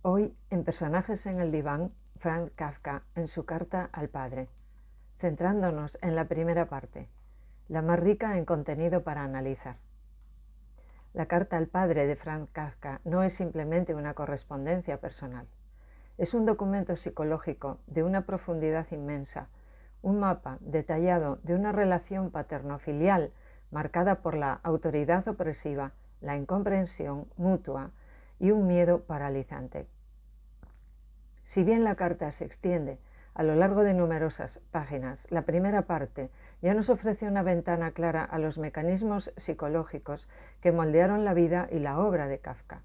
Hoy, en Personajes en el diván, Franz Kafka en su carta al padre, centrándonos en la primera parte, la más rica en contenido para analizar. La carta al padre de Franz Kafka no es simplemente una correspondencia personal. Es un documento psicológico de una profundidad inmensa, un mapa detallado de una relación paterno-filial marcada por la autoridad opresiva, la incomprensión mutua y un miedo paralizante. Si bien la carta se extiende a lo largo de numerosas páginas, la primera parte ya nos ofrece una ventana clara a los mecanismos psicológicos que moldearon la vida y la obra de Kafka.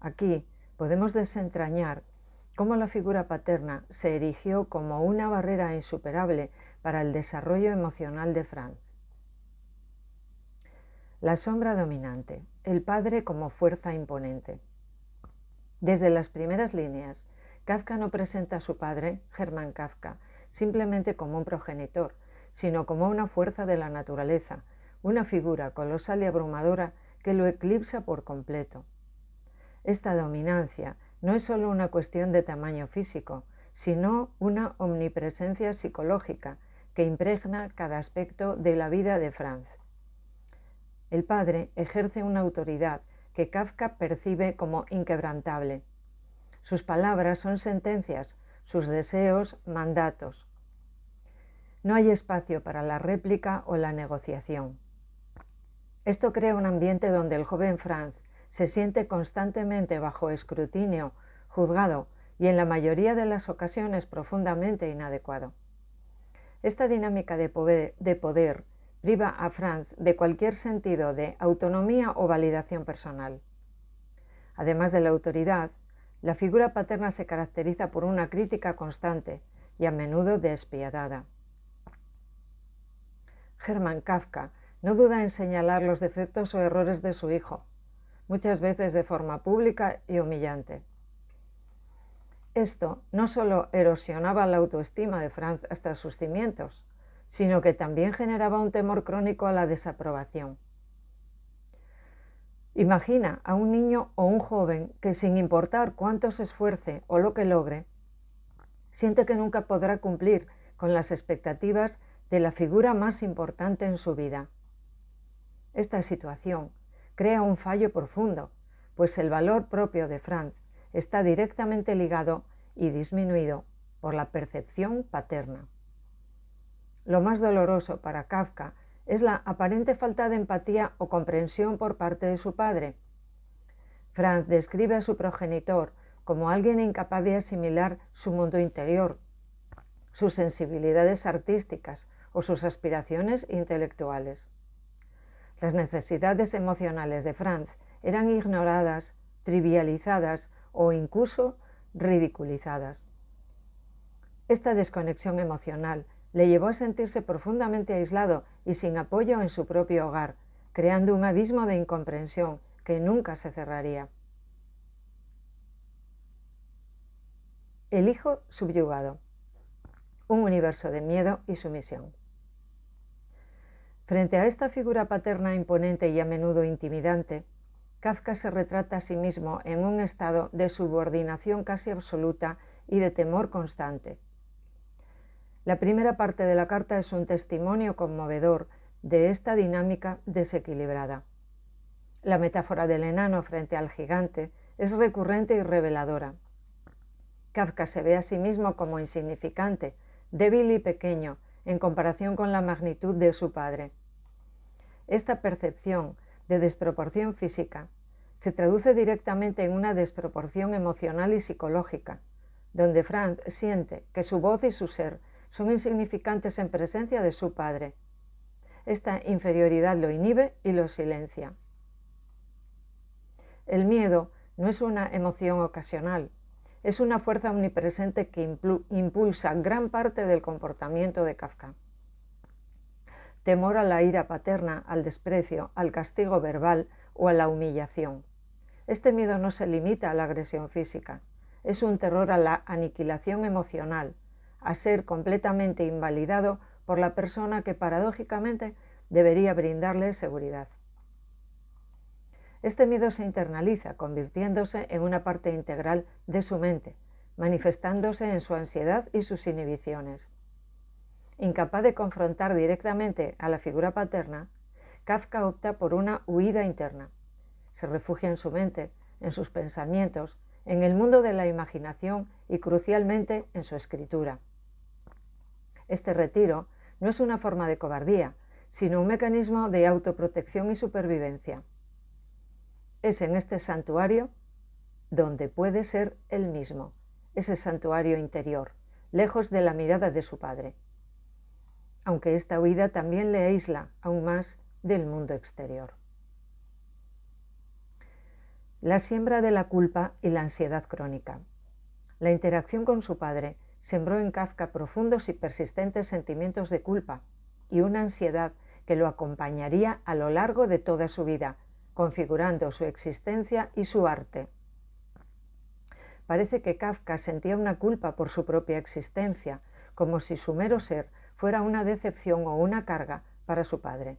Aquí podemos desentrañar cómo la figura paterna se erigió como una barrera insuperable para el desarrollo emocional de Franz. La sombra dominante, el padre como fuerza imponente. Desde las primeras líneas, Kafka no presenta a su padre, Hermann Kafka, simplemente como un progenitor, sino como una fuerza de la naturaleza, una figura colosal y abrumadora que lo eclipsa por completo. Esta dominancia no es solo una cuestión de tamaño físico, sino una omnipresencia psicológica que impregna cada aspecto de la vida de Franz. El padre ejerce una autoridad que Kafka percibe como inquebrantable. Sus palabras son sentencias, sus deseos mandatos. No hay espacio para la réplica o la negociación. Esto crea un ambiente donde el joven Franz se siente constantemente bajo escrutinio, juzgado y en la mayoría de las ocasiones profundamente inadecuado. Esta dinámica de poder priva a Franz de cualquier sentido de autonomía o validación personal. Además de la autoridad, la figura paterna se caracteriza por una crítica constante y a menudo despiadada. Hermann Kafka no duda en señalar los defectos o errores de su hijo, muchas veces de forma pública y humillante. Esto no solo erosionaba la autoestima de Franz hasta sus cimientos, sino que también generaba un temor crónico a la desaprobación. Imagina a un niño o un joven que, sin importar cuánto se esfuerce o lo que logre, siente que nunca podrá cumplir con las expectativas de la figura más importante en su vida. Esta situación crea un fallo profundo, pues el valor propio de Franz está directamente ligado y disminuido por la percepción paterna. Lo más doloroso para Kafka es la aparente falta de empatía o comprensión por parte de su padre. Franz describe a su progenitor como alguien incapaz de asimilar su mundo interior, sus sensibilidades artísticas o sus aspiraciones intelectuales. Las necesidades emocionales de Franz eran ignoradas, trivializadas o incluso ridiculizadas. Esta desconexión emocional le llevó a sentirse profundamente aislado y sin apoyo en su propio hogar, creando un abismo de incomprensión que nunca se cerraría. El hijo subyugado. Un universo de miedo y sumisión. Frente a esta figura paterna imponente y a menudo intimidante, Kafka se retrata a sí mismo en un estado de subordinación casi absoluta y de temor constante. La primera parte de la carta es un testimonio conmovedor de esta dinámica desequilibrada. La metáfora del enano frente al gigante es recurrente y reveladora. Kafka se ve a sí mismo como insignificante, débil y pequeño en comparación con la magnitud de su padre. Esta percepción de desproporción física se traduce directamente en una desproporción emocional y psicológica, donde Franz siente que su voz y su ser son insignificantes en presencia de su padre. Esta inferioridad lo inhibe y lo silencia. El miedo no es una emoción ocasional, es una fuerza omnipresente que impulsa gran parte del comportamiento de Kafka. Temor a la ira paterna, al desprecio, al castigo verbal o a la humillación. Este miedo no se limita a la agresión física, es un terror a la aniquilación emocional, a ser completamente invalidado por la persona que paradójicamente debería brindarle seguridad. Este miedo se internaliza, convirtiéndose en una parte integral de su mente, manifestándose en su ansiedad y sus inhibiciones. Incapaz de confrontar directamente a la figura paterna, Kafka opta por una huida interna. Se refugia en su mente, en sus pensamientos, en el mundo de la imaginación y crucialmente en su escritura. Este retiro no es una forma de cobardía, sino un mecanismo de autoprotección y supervivencia. Es en este santuario donde puede ser él mismo, ese santuario interior, lejos de la mirada de su padre. Aunque esta huida también le aísla aún más del mundo exterior. La siembra de la culpa y la ansiedad crónica. La interacción con su padre sembró en Kafka profundos y persistentes sentimientos de culpa y una ansiedad que lo acompañaría a lo largo de toda su vida, configurando su existencia y su arte. Parece que Kafka sentía una culpa por su propia existencia, como si su mero ser fuera una decepción o una carga para su padre.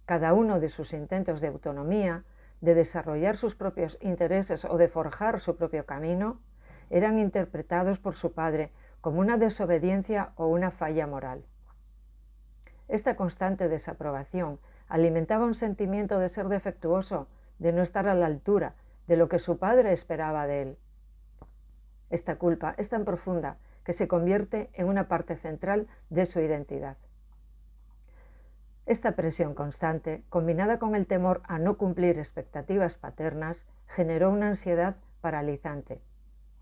Cada uno de sus intentos de autonomía, de desarrollar sus propios intereses o de forjar su propio camino, eran interpretados por su padre como una desobediencia o una falla moral. Esta constante desaprobación alimentaba un sentimiento de ser defectuoso, de no estar a la altura de lo que su padre esperaba de él. Esta culpa es tan profunda que se convierte en una parte central de su identidad. Esta presión constante, combinada con el temor a no cumplir expectativas paternas, generó una ansiedad paralizante.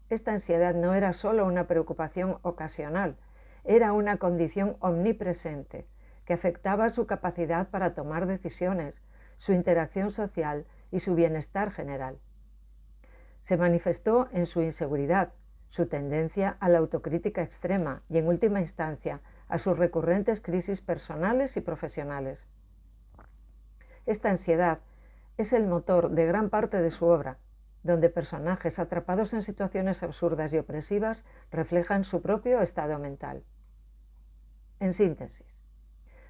Esta ansiedad no era solo una preocupación ocasional, era una condición omnipresente que afectaba su capacidad para tomar decisiones, su interacción social y su bienestar general. Se manifestó en su inseguridad, su tendencia a la autocrítica extrema y, en última instancia, a sus recurrentes crisis personales y profesionales. Esta ansiedad es el motor de gran parte de su obra, donde personajes atrapados en situaciones absurdas y opresivas reflejan su propio estado mental. En síntesis,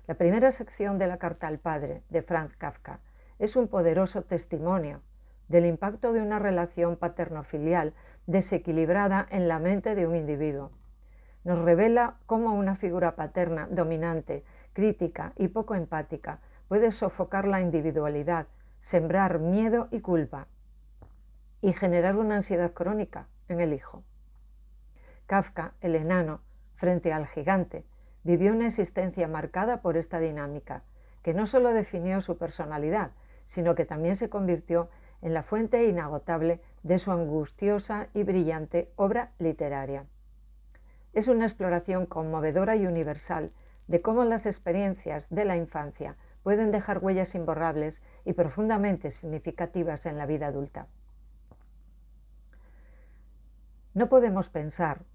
la primera sección de la Carta al Padre de Franz Kafka es un poderoso testimonio del impacto de una relación paterno-filial desequilibrada en la mente de un individuo. Nos revela cómo una figura paterna dominante, crítica y poco empática puede sofocar la individualidad, sembrar miedo y culpa y generar una ansiedad crónica en el hijo. Kafka, el enano, frente al gigante, vivió una existencia marcada por esta dinámica, que no solo definió su personalidad, sino que también se convirtió en la fuente inagotable de su angustiosa y brillante obra literaria. Es una exploración conmovedora y universal de cómo las experiencias de la infancia pueden dejar huellas imborrables y profundamente significativas en la vida adulta. No podemos pensar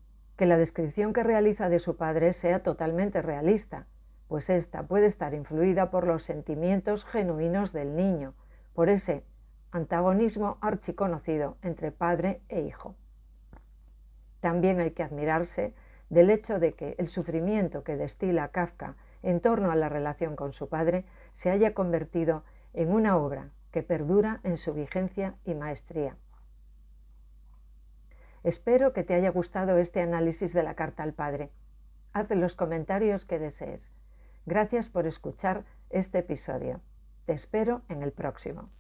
que la descripción que realiza de su padre sea totalmente realista, pues ésta puede estar influida por los sentimientos genuinos del niño, por ese antagonismo archiconocido entre padre e hijo. También hay que admirarse del hecho de que el sufrimiento que destila Kafka en torno a la relación con su padre se haya convertido en una obra que perdura en su vigencia y maestría. Espero que te haya gustado este análisis de la Carta al Padre. Haz los comentarios que desees. Gracias por escuchar este episodio. Te espero en el próximo.